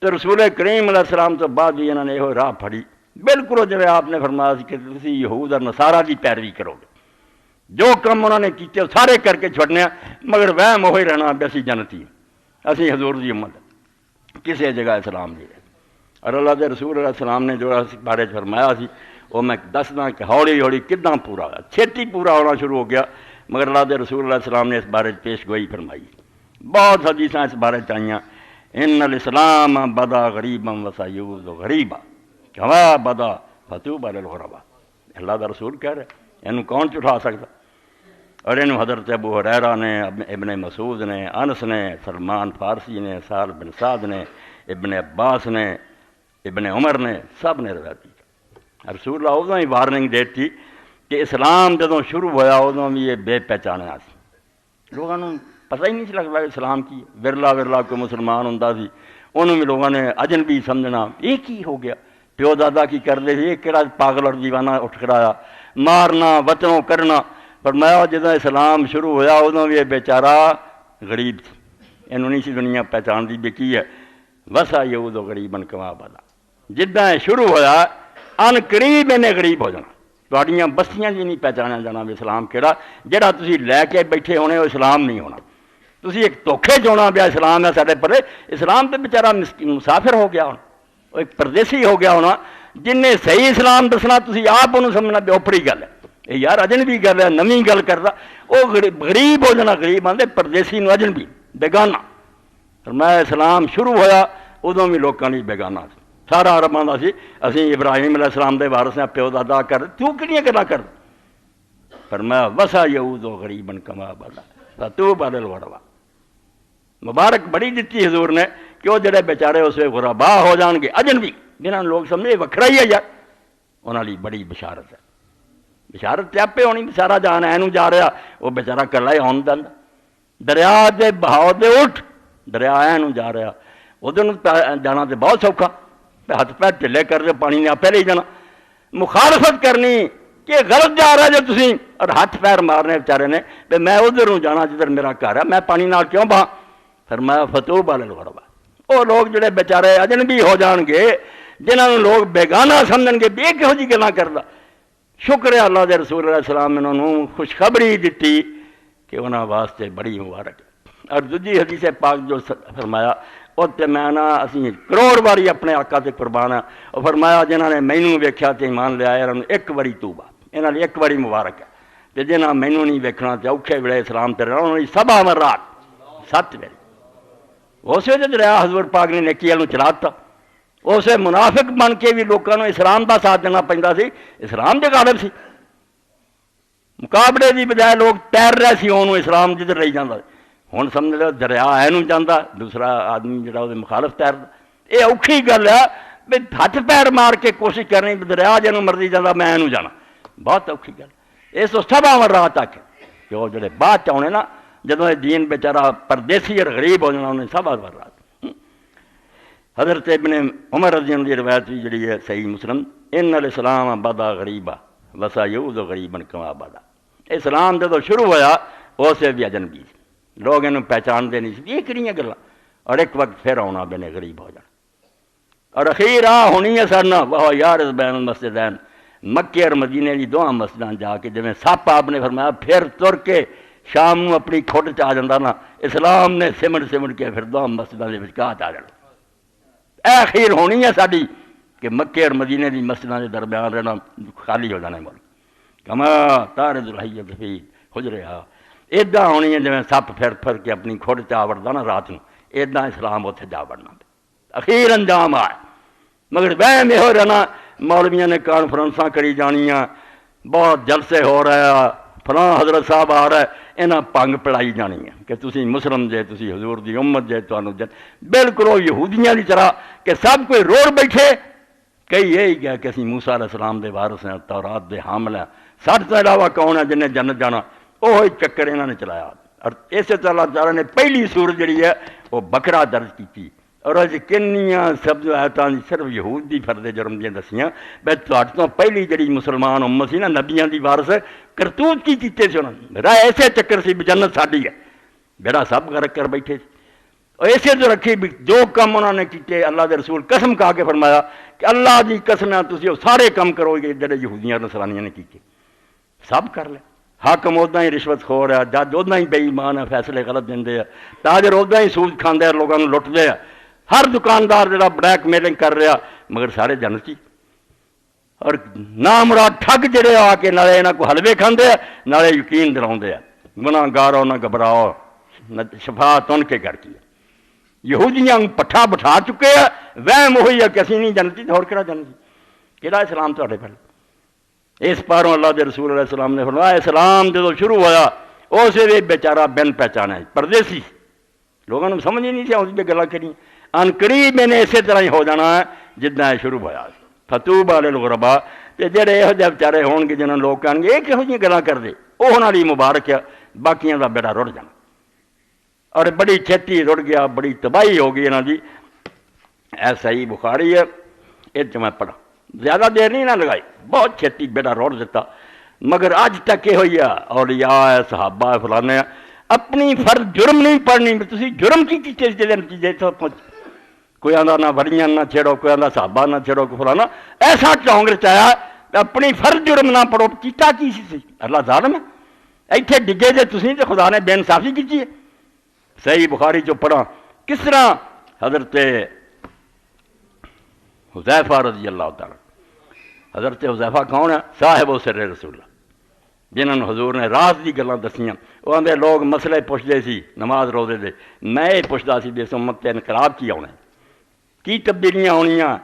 تو رسول کریم علیہ السلام تو بعد بھی انہوں نے یہ راہ پھڑی بالکل جی آپ نے فرمایا کہ تسی یہود اور نصارہ کی پیروی کرو گے، جو کم انہوں نے کیتے سارے کر کے چھوڑنے، مگر وہم وہی رہنا بھی اسی جنتی اسی حضور دی امت کسی جگہ اسلام نہیں رہے۔ اور اللہ کے رسول علیہ السلام نے جو اس بارے فرمایا سی وہ میں دسنا کہ ہولی ہولی کداں پورا ہوا، چھیتی پورا ہونا شروع ہو گیا، مگر اللہ کے رسول علیہ السلام نے اس بارے پیش گوئی فرمائی۔ بہت حدیثاں اس بارے چاہیے، ان الاسلام بدا غریبا وسیعود غریبا کما بدا فطوبى للغرباء۔ اللہ کا رسول کہہ رہے انہوں کون چٹھا سکتا؟ اور انہوں حضرت ابو ہریرہ نے، ابن مسعود نے، انس نے، سلمان فارسی نے، سہل بن سعد نے، ابن عباس نے، ابن عمر نے، سب نے روایت کی۔ رسول اللہ ادوں ہی وارننگ دیتی کہ اسلام جدوں شروع ہوا ادوں بھی یہ بے پہچانیا سی، لوگوں نے پتہ ہی نہیں سی لگتا اسلام کی، ورلا کوئی مسلمان ہوندا سی انہوں بھی لوگوں نے اجنبی سمجھنا، یہ کی ہو گیا، پیو دادا کی کرتے تھے، یہ کہڑا پاگل اور دیوانہ اٹھ کھڑایا، مارنا وطنوں کرنا۔ فرمایا جدوں اسلام شروع ہوا ادوں بھی یہ بیچارہ غریب سی، انہوں نہیں سی دنیا پہچان دی بھی کی ہے، وسا یہود غریبن کما بدا۔ جداں شروع ہوا ان قریب انہیں غریب ہو جانا، تہاڈیاں بستیاں جی نہیں پہچانا جانا بھی اسلام کہڑا، جہاں تسی لے کے بیٹھے ہونے وہ اسلام نہیں ہونا، تسی ایک دھوکھے چونا پیا اسلام ہے سارے پرے، اسلام تو بیچارہ مسافر ہو گیا ہونا، وہ ایک پردیسی ہو گیا ہونا، جن نے صحیح اسلام دسنا تسی آپ انہوں سمجھنا بھی اوپری گل ہے، یہ یار اجنبی گل ہے نویں گل کرتا، وہ غریب ہو جانا، غریب آدھے پردیسی نو اجنبی بیگانہ۔ فرمایا اسلام شروع ہوا ادوں بھی لوگوں نے بیگانہ سی، سارا عرب آتا سی اسی ابراہیم علیہ السلام دے وارث ہیں، پیو دادا کر تو کہڑی گلاں کر؟ فرمایا وسا یہود غریبن کما بدا فطوبى للغرباء۔ مبارک بڑی دیتی حضور نے کہ وہ جڑے بیچارے اس وقت غربا ہو جان گے، اجنبی جنہاں لوگ سمجھے وکھرا ہی ہے یار، انہاں لئی بڑی بشارت ہے، بشارت تے آپے ہونی، سارا جان اینوں جا رہا وہ بیچارہ کلا ہی ہون دیندا، دریا دے بہاؤ دے اٹھ دریا اینوں جا رہا ادھر جانا تو بہت سوکھا، ہاتھ پیر ڈھلے کر دے پانی نے آپ لے جانا، مخالفت کرنی کہ غلط جا رہا جو تسی، اور ہاتھ پیر مارنے بیچارے نے کہ میں ادھر ہوں جانا جدھر میرا گھر ہے، میں پانی نال کیوں بہاں؟ فرمایا فطوبى للغرباء۔ وہ لوگ جڑے بیچارے اجنبی ہو جان گے، جنہوں لوگ بیگانہ سمجھن گے بھی کہو جی گلاں کردا، شکر ہے اللہ دے رسول علیہ السلام نے انہوں خوشخبری دیتی کہ انہاں واسطے بڑی مبارک ہے۔ اور دوجی حدیث پاک جو فرمایا اتنے میں نا اسی کروڑ باری اپنے آقا تے قربان ہاں، اور فرمایا جنہوں نے مینوں ویکھیا تے ایمان لے آیا انہوں ایک باری توبہ، انہاں نے ایک باری مبارک ہے، تے جنہاں مینوں نہیں ویکھنا تے اوکھے ویلے اسلام تے رہنا انہوں نے 7 مرات 7 باری۔ اس وجہ دریا حضور پاک نے نیکی والوں چلاتا، اسے منافق بن کے بھی لوگوں نے اسلام کا ساتھ دینا پیندا سی، اسلام دے غالب سی، مقابلے دی بجائے لوگ تیر رہے سی انہوں اسلام جدھر رہی جاتا، ہوں سمجھ لو دریا اینوں جانا دوسرا آدمی جڑا وہ مخالف تیردا، یہ اوکھی گل ہے بھی ہاتھ پیر مار کے کوشش کرنی دریا جنوں مرضی جانا میں اینوں جانا، بہت اوکھی گل، اس تو 7 مرات تک کہ وہ جڑے بعد چاہنے نا جدوں یہ دین بیچارہ پردیسی اور غریب ہو جانا انہیں 7 مرات۔ حضرت ابن عمر رضی اللہ عنہ کی روایت بھی جڑی ہے صحیح مسلم، ان الاسلام بدا غریبا وسا یعود غریبا کما بدا۔ اسلام جدوں شروع ہوا اسے بھی اجنبی لوگ انہوں پہچانتے نہیں سی، یہ کہڑیاں گلاں، اور ایک وقت پھر آنا بنے غریب ہو جانا، اور اخیر ہونی ہے سرنا وہ یارز بین المسجدین، مکے اور مدینے کی 2 مسجداں جا کے جویں سپ آپ نے فرمایا پھر تر کے شام نو اپنی کھٹ چ آ جاتا نا، اسلام نے سمٹ کے پھر 2 مسجدوں کے وچکار آ جانا۔ اخیر ہونی ہے ساری کہ مکے اور مدینے کی مسجدوں کے درمیان رہنا خالی ہو جانا ملک، کما تارد الحی فی حجرہا، ادا ہونی ہے جویں سپ پھر کے اپنی کھٹ چ آ وڑتا نا رات نو، ادا اسلام اتنے جا وڑنا، اخیر انجام آئے۔ مگر وہم یہ رہنا مولویاں نے کانفرنساں کری جانیاں، بہت جلسے ہو رہے ہیں، فلاں حضرت صاحب آ رہا ہے، انہاں پنگ پڑائی جانی ہے کہ تسی مسلم جے، تسی حضور دی امت جے، تانوں بالکل وہ یہودیاں دی طرح کہ سب کوئی روڑ بیٹھے، کئی یہی کہا کہ اسی موسیٰ علیہ السلام دے وارث ہیں، تورات دے حامل ہیں، ساڈے تو علاوہ کون ہے جنہیں جنت جانا، وہی چکر انہوں نے چلایا۔ اور اسی طرح اللہ تعالیٰ نے پہلی سورت جڑی ہے وہ بکرا درج کی، اور اج کنیاں سب آیتاں صرف یہود دی فرد جرم دیاں دسیاں، بے تہاڈے تو پہلی جڑی مسلمان امت سی نا نبیاں دی وارث کرتوت کی کیتے سی انہوں نے، میرا ایسے چکر سی بھی جنت ساڈی ہے، بیڑا سب غرق کر بیٹھے سی۔ اور ایسے تو رکھی بھی جو کم انہوں نے کیتے اللہ دے رسول قسم کھا کے فرمایا کہ اللہ دی قسم تسی وہ سارے کم کرو گے جڑے یہودیاں نصرانیاں نے کیتے، سب کر لے۔ حاکم ادا ہی رشوت خور ہے، جج ادا ہی بے ایمان ہے، فیصلے غلط دے ہے، تاجر ادا ہی سود کھاندے ہے، لوگوں لٹتے ہیں، ہر دکاندار جڑا بلیک میلنگ کر رہا، مگر سارے جنتی۔ اور نامراد ٹھگ جڑے آ کے نالے انہاں کو حلوے کھاندے ہیں، نالے یقین دلاؤندے ہیں، گناہ گارو نہ گھبراؤ، شفاعت ان کے گھر کی۔ یہودیاں پٹھا بٹھا چکے ہیں، وہم ہوئی ہے کہ اسی نہیں جنتی تو اور کہڑا جنتی، کہڑا اسلام تہاڈے پہلے۔ اس پاروں اللہ دے رسول علیہ السلام نے فرمایا اسلام جدو شروع ہوا اسے بھی بیچارہ بن پہچانا ہے، پردیسی لوگوں نے سمجھ ہی نہیں سی اس پہ گلا کری، ان قریب میں نے اسی طرح ہی ہو جانا ہے جتنا ہے شروع ہوا۔ فتوبى للغرباء تے جڑے یہو جہے بیچارے ہون گے جنہوں لوگ کہیں گے یہ کہو جی گلاں کر دے، وہ انہاں لئی مبارک ہے، باقیاں دا بیڑا رڑ جانا۔ اور بڑی چھتی رڑ گیا، بڑی تباہی ہو گئی انہاں دی۔ اے صحیح بخاری ہے، یہ میں پڑھا، زیادہ دیر نہیں نہ لگائی، بہت چھتی بیڑا روڑ دیتا۔ مگر اج تک یہ ہوئی ہے اولیاء ہے، صحابہ ہے، فلانے ہیں، اپنی فرض جرم نہیں پڑھنی، تسی جرم کی چیز دے نتیجے تو پہنچ، کوئی آندا نہ وڑیاں نہ چھیڑو، کوئی آندا صحابہ نہ چھیڑو، کوئی فلانا، ایسا چونگ رچایا اپنی فرض جرم نہ پڑھو، کیتا کی سی؟ اللہ ظالم ہے، ایتھے ڈگے جے تسی تے خدا نے بے انصافی کی ہے۔ صحیح بخاری جو پڑھا کس طرح حضرت حذیفہ رضی اللہ تعالیٰ، حضرت حذیفہ کون ہے؟ صاحب و سر رسول اللہ، جنہوں نے حضور نے راز دی گلاں دسیاں۔ وہ آندے لوگ مسئلے پوچھتے سی نماز روزے دے، میں یہ پوچھتا سی اس امت تے انقلاب کی آنا، کی تبدیلیاں ہونیاں،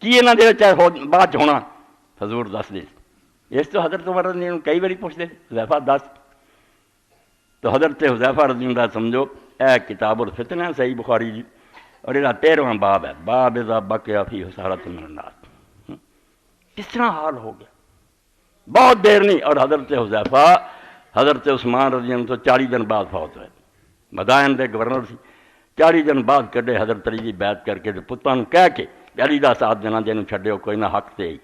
کی انہاں دے وچ بعد ہونا، حضور دس دے۔ اس تو حضرت عمر رضی اللہ کئی باری پوچھتے حذیفہ دس، تو حضرت حذیفہ رضی اللہ سمجھو اے کتاب الفتن ہے صحیح بخاری جی، اور یہ 13واں باب ہے، باب اذا بقی فی حسارۃ من الناس۔ کس طرح حال ہو گیا، بہت دیر نہیں۔ اور حضرت حذیفہ حضرت عثمان رضی اللہ تو 40 دن بعد فوت ہوئے، مدائن دے گورنر سی، 40 دن بعد کڈے حضرت علی دی بیعت کر کے پتاں نوں کہہ کے علی دا ساتھ دینا جنوں چھڈیو کوئی نہ حق تے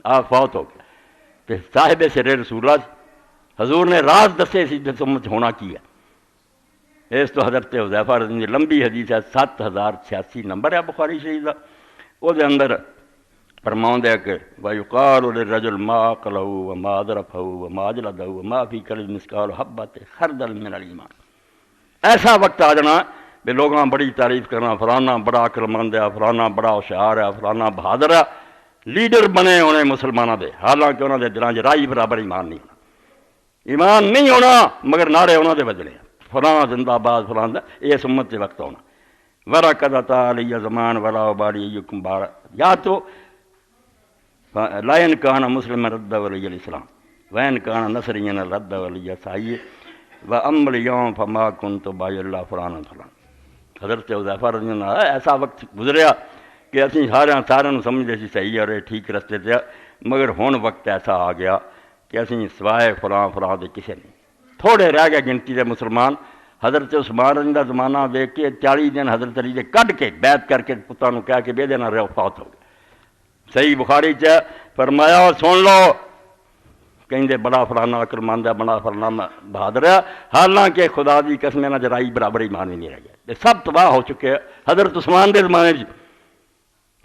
آپ فوت ہو گیا۔ تے صاحب سر رسول اللہ حضور نے راز دسے سی جس امت ہونا کی ہے۔ اس تو حضرت حذیفہ رضی اللہ لمبی حدیث ہے، 7086 نمبر ہے بخاری شریف کا، وہ دے اندر فرماؤں ہے کہ وَيُقَالُ لِلرَّجُلِ مَا عَقَلَهُ وَمَا أَدْرَكَهُ وَمَا أَجْلَدَهُ وَمَا فِي قَلْبِهِ مِثْقَالُ حَبَّةٍ خَرْدَلٍ مِّنَ الْإِيمَانِ۔ ایسا وقت آ جانا کہ لوگاں بڑی تعریف کرنا، فلانا بڑا عقل مند ہے، فلانا بڑا ہوشیار ہے، فلانا بہادر ہے، لیڈر بنے ہونے مسلمانوں دے، حالانکہ انہوں دے دلاں وچ رائی برابر ایمان نہیں ہونا، ایمان نہیں ہونا، مگر نعرے انہوں دے بجنے فلانا زندہ باد فلانا، یہ اس امت کے وقت ہونا۔ وَلَقَدْ أَتَىٰ عَلَيَّ زَمَانٌ وَلَا أُبَالِي أَيُّكُمْ بَارَ، یا تو لَئِنْ كَانَ مُسْلِمًا رَدَّ وَلِيَّ الْإِسْلَامِ وَإِنْ كَانَ نَصْرَانِيًّا رَدَّ وَلِيَّ سَعِيٌّ وَأَمَّا الْيَوْمَ فَمَا كُنْتُ بَاغِيًا إِلَّا فُلَانًا فَلَانًا۔ حضرت حذیفہ رضی اللہ عنہ ایسا وقت گزریا کہ اسی سارے سمجھتے سی صحیح اور ٹھیک رستے تے، مگر ہن وقت ایسا آ گیا کہ اسی سوائے فلاں دے کسے نہیں، تھوڑے رہ گئے گنتی دے مسلمان۔ حضرت عثمان رضی اللہ زمانہ ویکھ کے 40 دن حضرت علی دے کڈ کے بیعت کر کے پتاں نوں کہہ کے بے دینا رہو، فوت ہو گئے۔ صحیح بخاری چ فرمایا سن لو، کہیں بڑا فلانا عقل مند ہے، بڑا فلانا بہادر ہے، حالانکہ خدا دی قسم نہ جرائی برابر ایمان ہی نہیں رہ گیا، یہ سب تباہ ہو چکے ہیں۔ حضرت عثمان دے زمانے جی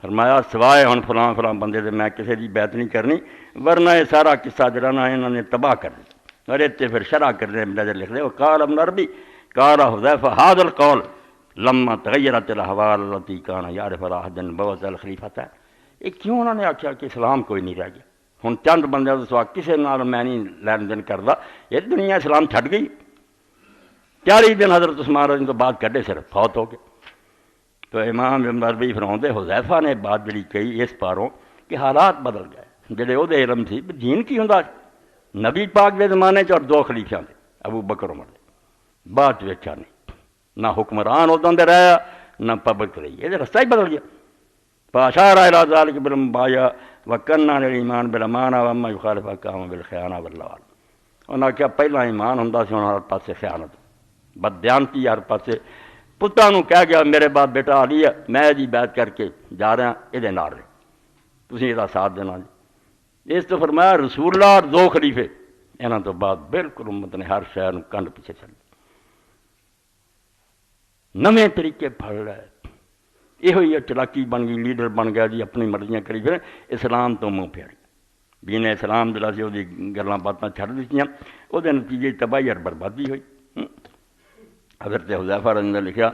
فرمایا سوائے ہن فلاں بندے دے میں کسی دی بیعت نہیں کرنی، ورنہ یہ سارا قصہ جڑا نا انہوں نے تباہ کر دیا۔ اور اتنے پھر شرح کرنے نظر لکھ دے وقال ابن عربی قال حذیفہ هذا القول لما تغیرت الاحوال التي كان يعرف راحد بوت الخلیفۃ۔ یہ کیوں انہوں نے آخیا کہ اسلام کوئی نہیں رہ گیا، ہن چند بندے تو سوا کسی نال میں نہیں لین دین کردا، یہ دنیا اسلام چھڈ گئی۔ 40 دن حضرت عثمان رضی تو بعد کڈے صرف فوت ہو گئے۔ تو امام ابن عربی فرماؤندے حذیفہ نے بات جڑی کہی اس پاروں کہ حالات بدل گئے، جڑے وہ دے علم سی دین کی ہوندا نبی پاک دے زمانے چ اور 2 خلیفیاں دے ابو بکر عمر دے، بعد ویکھیا نہیں، نہ حکمران اداں دے رہیا نہ پبلک رہی، یہ رستہ ہی بدل گیا۔ فاشار الى ذلك بالمبايع وكنا للايمان بالامانه واما يخالف احكام بالخيانه واللوال۔ انہاں کیا پہلا ایمان ہوندا سی، ہن ہر پاسے خیانت بددیانتی، ہر پاسے پتاں نوں کہہ گیا میرے بعد بیٹا علی ہے، میں جی بیعت کر کے جا رہا یہ نال رہے، تسی یہ ساتھ دینا جی۔ اس تو فرمایا رسول اللہ اور 2 خلیفے، انہاں تو بعد بالکل امت نے ہر شے نوں کنڈ پیچھے چل۔ نویں طریقے پھڑ رہا ہے، یہ چلاکی بن گئی، لیڈر بن گیا جی، اپنی مرضیاں کری پھر، اسلام تو منہ پھیر گیا، دین اسلام جڑا سی وہ گلاں باتاں چھڑ دتیاں، وہ نتیجے تباہی اور بربادی ہوئی۔ حضرت حذیفہ رضی اللہ عنہ نے لکھا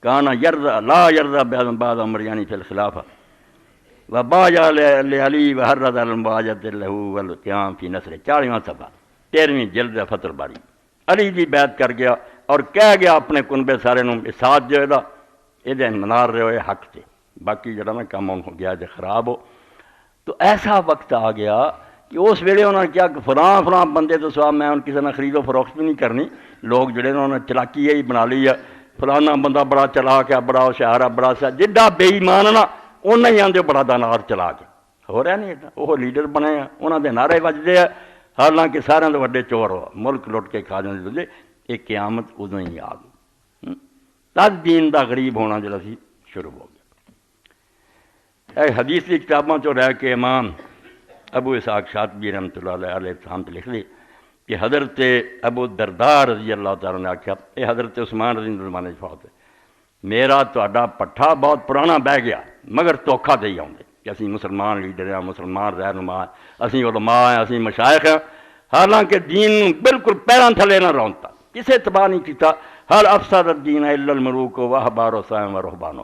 کانا یرضا لا یرضا بعد عمر یعنی فی الخلافہ وبایا لعلی وحرض المباجۃ لہ والقیام فی نصر، 40واں صفحہ 13ویں جلد فتح الباری۔ علی دی بیعت کر گیا اور کہہ گیا اپنے کنبے سارے نوں ساتھ جو یہ منار رہے ہوئے حق سے، باقی جڑا نا کام ہو گیا جو خراب ہو۔ تو ایسا وقت آ گیا کہ اس ویلے انہوں نے کیا کہ فلاں بندے تو سوا میں کسی نے خرید و فروخت بھی نہیں کرنی، لوگ جڑے انہوں نے چلاکی ہی بنا لی ہے، فلانا بندہ بڑا چلاک ہے، بڑا ہوشیار ہے، بڑا سا جڈا بے ایمان نا انہیں ہی آدھے بڑا دانار چلا کے ہو رہا نہیں، وہ لیڈر بنے ہیں، انہوں دے نعرے بجتے ہیں، حالانکہ سارے دے وڈے چور ہو، ملک لٹ کے کھا جاندے دے، ایک قیامت ادوں ہی آ گئی، تد دین دا غریب ہونا جڑا سی شروع ہو گیا۔ اے حدیث کی کتابوں چ رہ کے امام ابو اسحاق شاطبی رحمۃ اللہ علیہ سامنے لکھ دی کہ حضرت ابو الدرداء رضی اللہ تعالیٰ نے آخیا، یہ حضرت عثمان رضی اللہ عنہ فوت ہے، میرا تہاڈا پٹھا بہت پرانا بہ گیا مگر دھوکھا دے آؤندے کہ اسی مسلمان لیڈر ہیں، مسلمان رہنما ہیں، اسی علماء ہیں، اسی مشائخ ہیں، حالانکہ دین بالکل پیراں تھلے نہ رونتا، کسے تباہ نہیں کیتا، ہر افسد الدین الا الملوک و احبار و صائم و رہبان۔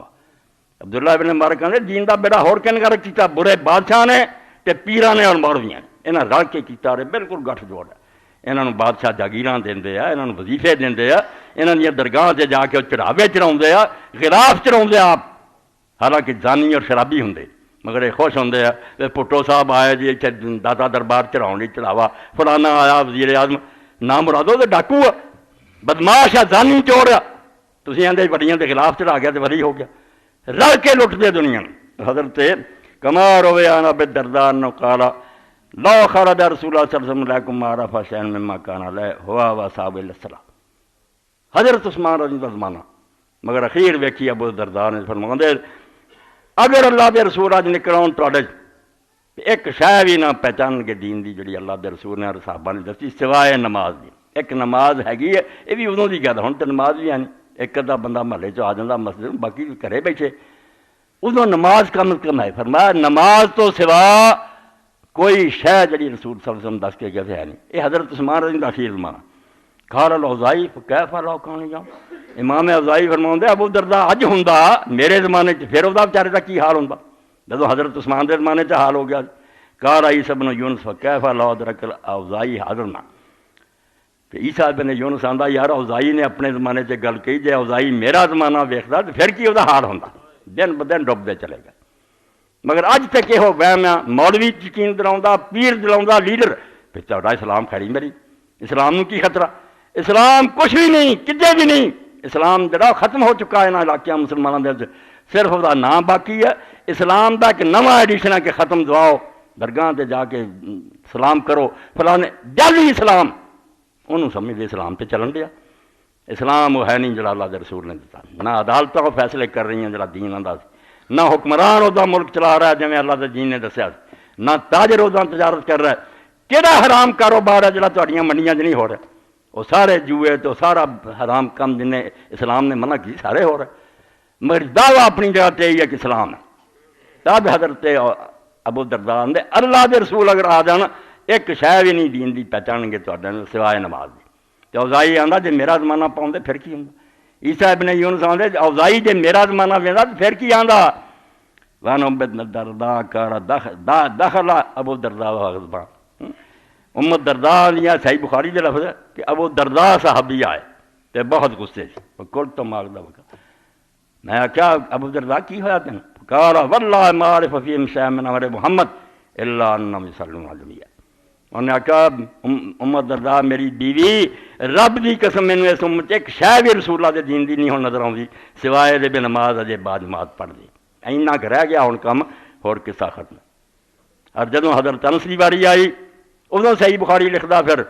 عبداللہ ابن مبارک کہتے دین دا بیڑا ہور کن کر کیتا، برے بادشاہ نے تے پیراں نے اور مولویاں نے، انہاں رل کے کیتا رہے، بالکل گٹھ جوڑ ہے، انہاں نوں بادشاہ جاگیراں دیندے آ، انہاں نوں وظیفے دیندے آ، انہاں دیاں درگاہ تے جا کے چڑھاوے چڑھاوندے آ، غلاف چڑھاوندے آپ، حالانکہ زانی اور شرابی ہوندے مگر یہ خوش ہوندے آ، پٹو صاحب آئے جی اتنے داتا دربار چڑھاؤ نہیں چڑھاوا، فلانا آیا وزیر اعظم، نام مرادو تے ڈاکو آ، بدماش آ، زانی چور آ، تسی آندے بڑیاں دے خلاف چڑھا گیا تے وری ہو گیا، رل کے لٹ دے دنیا۔ حضرت کما روے عن ابی الدرداء انہ قال لو خرج رسول اللہ صلی اللہ علیہ وسلم علیکم ما عرف شیئا مما کان علیہ ہوا واصحابہ الی الصلاۃ، حضرت عثمان رضی اللہ عنہ زمانہ، مگر اخیر ویکھی ابو الدرداء نے فرماندے اگر اللہ دے رسول اج نکلون تواڈے ایک شے بھی نہ پہچان کے دین دی جڑی اللہ دے رسول نے اور صحابہ نے دسی سوائے نماز دی، ایک نماز ہیگی ہے، یہ بھی ادوں دی گل، ہن تے نماز بھی ہے نہیں، ایک ادھا بندہ محلے چ آ جاندہ مسجد، باقی گھرے بیٹھے، ادوں نماز کم از کم ہے، فرمایا نماز تو سوا کوئی شے جڑی رسول صلی اللہ علیہ وسلم دس کے گئے ہے نہیں، یہ حضرت عثمان رضی اللہ عنہ اخیر زمانہ۔ قال الاوزاعی فکیف لو کان یوم، امام اوزاعی فرماؤندے ابو الدرداء اج ہوندا میرے زمانے چ پھر ਉਹਦਾ بیچارے دا کی حال ہوندا جدوں حضرت عثمان دے زمانے چ حال ہو گیا۔ قال عیسی بن یونس فکیف لو ادرک الاوزاعی حاضرنا، کہ عیسیٰ بن یونس آندا یار اوزاعی نے اپنے زمانے چ گل کہی، جے اوزاعی میرا زمانہ ویکھدا تے پھر کی ਉਹਦਾ حال ہوندا، دن بدن ڈبدے چلے گا۔ مگر اج تک یہ وہم ہے، مولوی یقین دلاؤندا، پیر دلاؤندا، لیڈر، پھر تہاڈا اسلام کھڑی میری، اسلام نوں کی خطرہ؟ اسلام کچھ بھی نہیں، کدے بھی نہیں، اسلام جڑا ختم ہو چکا ہے نا علاقے مسلمانوں دے، صرف وہ نام باقی ہے۔ اسلام دا ایک نواں ایڈیشن ہے کہ ختم دعاؤ، درگاہ تے جا کے سلام کرو، فلانے جعلی اسلام، انہوں سمجھ دے اسلام تے چلن دیا۔ اسلام وہ ہے نہیں جڑا اللہ دے رسول نے دیتا، نہ عدالتوں کو فیصلے کر رہی ہیں جڑا دین آندا سی، نہ حکمران وہ ملک چلا رہا ہے جویں اللہ دے دین نے دسیا، نہ تاجر وہ تجارت کر رہا ہے۔ کہڑا حرام کاروبار ہے جڑا تہاڈیاں منڈیاں 'چ نہیں ہو رہا؟ وہ سارے جوئے تو سارا حرام کام جن اسلام نے منع کی سارے ہو رہے، مگر دعویٰ اپنی جگہ تے ہے کہ اسلام ہے۔ تب حضرت ابو الدرداء نے اللہ دے رسول اگر آ جان ایک شے بھی نہیں دین دی پہچان گے تہاڈے سوائے نماز دی۔ تے اوزاعی آندا جے میرا زمانہ پاؤندے پھر کی ہوندا؟ عیسیٰ ابن یونس آندے اوزاعی جے میرا زمانہ ویندا تے پھر کی آندا؟ وان ابو الدرداء کار دخل ابو الدرداء غضبان، ام الدرداء یا صحیح بخاری دے لفظ ہے کہ ابو الدرداء صحابی آئے تے بہت غصے سے کل تو ماغدا وقت، میں کیا ابو الدرداء کی ہویا تین؟ قال واللہ ما عرف فیہم شیئا من امر محمد الا انہم یصلون علی النبی۔ انہوں نے کہا ام الدرداء میری بیوی، رب دی قسم مینوں اس امت ایک شے بھی رسول اللہ دے دین دی نہیں ہن نظر آؤندی سوائے دے بے نماز اجے بعد نماز پڑھ دی، اینا کہ رہ گیا ہن کم ہور قصہ ختم۔ اور جدوں حضرت انس دی واری آئی ادوں صحیح بخاری لکھدا پھر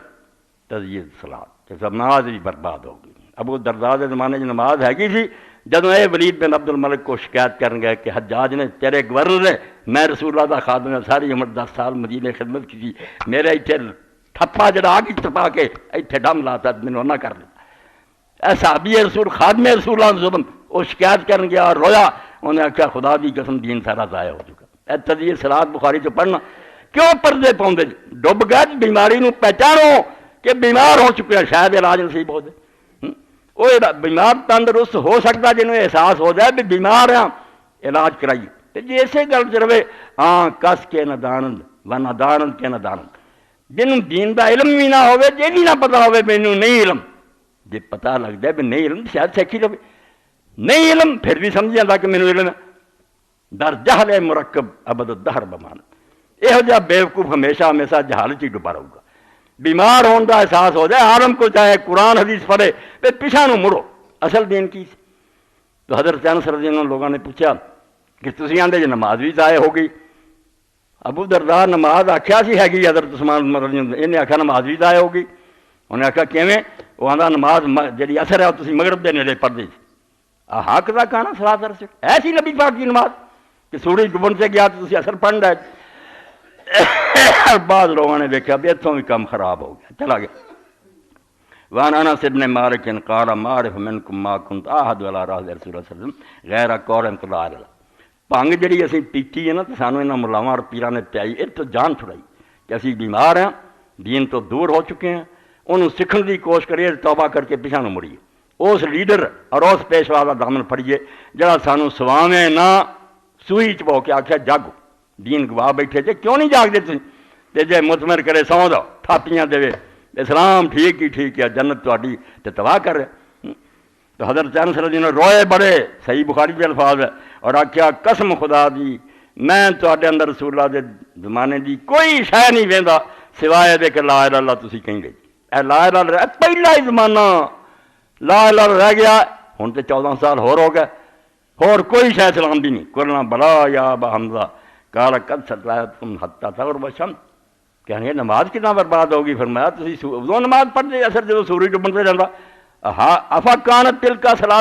تزیید صلاۃ کہ نماز بھی برباد ہو گئی۔ ابو الدرداء دے زمانے میں نماز ہے گی سی، جدوں اے ولید بن عبد الملک کو شکایت کرن گئے کہ حجاج نے تیرے گورنر نے، میں رسول اللہ دا خادم ہوں، ساری عمر 10 سال مدینے خدمت کی تھی، میرے اتنے ٹھپا جڑا آگ چپا کے اتنے ڈم لاتا مینوں نہ کر دیا۔ صحابی رسول خادم رسول اللہ وسلم وہ شکایت کرن گیا رویا، انہیں آخیا خدا دی قسم دین سارا ضائع ہو چکا. اے تذکیر صلات بخاری چ پڑھنا کیوں پردے پاؤندے ڈب گئے بیماری نو پہچانو کہ بیمار ہو چکے ہیں، شاید علاج نصیب ہو جائے. وہ بیمار تندرست ہو سکتا جنہوں احساس ہو جائے بھی بیمار ہیں علاج کرائیے. جی اسی گل چ رہے ہاں کس کے نہ دانند و نہ دانند کے نہ دانند، جنہوں دین دا علم بھی نہ ہوئے جی بھی نہ پتا ہوئے مینوں نہیں علم، جی پتا لگتا ہے بھی نہیں علم شاید سیکھی لو، نہیں علم پھر بھی سمجھ جاتا کہ مینوں علم ہے. در جہل مرکب ابد الدہر بمانت، یہو جہا بیوقوف ہمیشہ ہمیشہ جہالت ہی ڈبا رہے گا. بیمار ہونے کا احساس ہو جائے عالم کو چاہے قرآن حدیث پڑھے پھر پیچھا نو مڑو اصل دین کی. تو حضرت انس رضی اللہ عنہ لوگوں نے پوچھا کہ تسی آندے جی نماز بھی ضائع ہو گئی. ابو دردار نماز آخیا سی ہے حضرت عثمان رضی اللہ عنہ، انہیں آخیا نماز بھی ضائع ہو گئی. انہیں آخیا کیویں؟ وہ آندا نماز جڑی اثر ہے وہ تسی مغرب دے نیڑے پڑھدے سی. حق دا کہنا صلاۃ عرص ایسی نبی پاک کی نماز کہ سورج ڈبن سے گیا تو تسی اثر پڑھ رہے. بعض لوگوں نے دیکھا بھی اتوں بھی کام خراب ہو گیا، چلا گیا. وان انس بن مالک قال معرف منکم ما كنت احد ولا راہ رسول اللہ صلی اللہ علیہ وسلم غیر قول انقضاء اللہ. بھنگ جڑی اسی پیتی ہے نا تو سانو انہاں ملاواں اور پیراں نے پیائی، یہ تو جان چھڑائی کہ اسی بیمار ہیں، دین تو دور ہو چکے ہیں، انہوں سکھن دی کوشش کریے، توبہ کر کے پیچھے نہ مڑیے. اس لیڈر اور اس پیشوا کا دامن پھڑیے جڑا سانو سواویں نہ سوئی چ پو کے آخیا جاگو، دین گوا بیٹھے جے کیوں نہیں جاگتے تھی؟ تے جے مطمئن کرے سو دو تھاپیاں دے اسلام ٹھیک ہی ٹھیک ہے، جنت تہاڈی تے تباہ کر رہے. تو حضرت انس رضی اللہ عنہ روئے بڑے، صحیح بخاری کے الفاظ ہے، اور آخیا قسم خدا دی میں تہاڈے اندر رسول اللہ دے زمانے دی کوئی شے نہیں ویندا سوائے دے کہ لا الہ الا اللہ تسی کہیں گے. اے لا الہ الا اللہ پہلا ہی زمانہ لا الہ الا رہ گیا، ہن تے 14 سال ہو گئے، اور کوئی شے اسلام دی نہیں. قلنا بلا یا ابا حمزہ قال قد صلاتم حتی تغرب الشمس، کہنے یہ نماز کتنا برباد ہوگی؟ فرمایا تسی نماز پڑھتے اثر جب سورج ڈبن سے جاتا. افا کانت تلک صلاۃ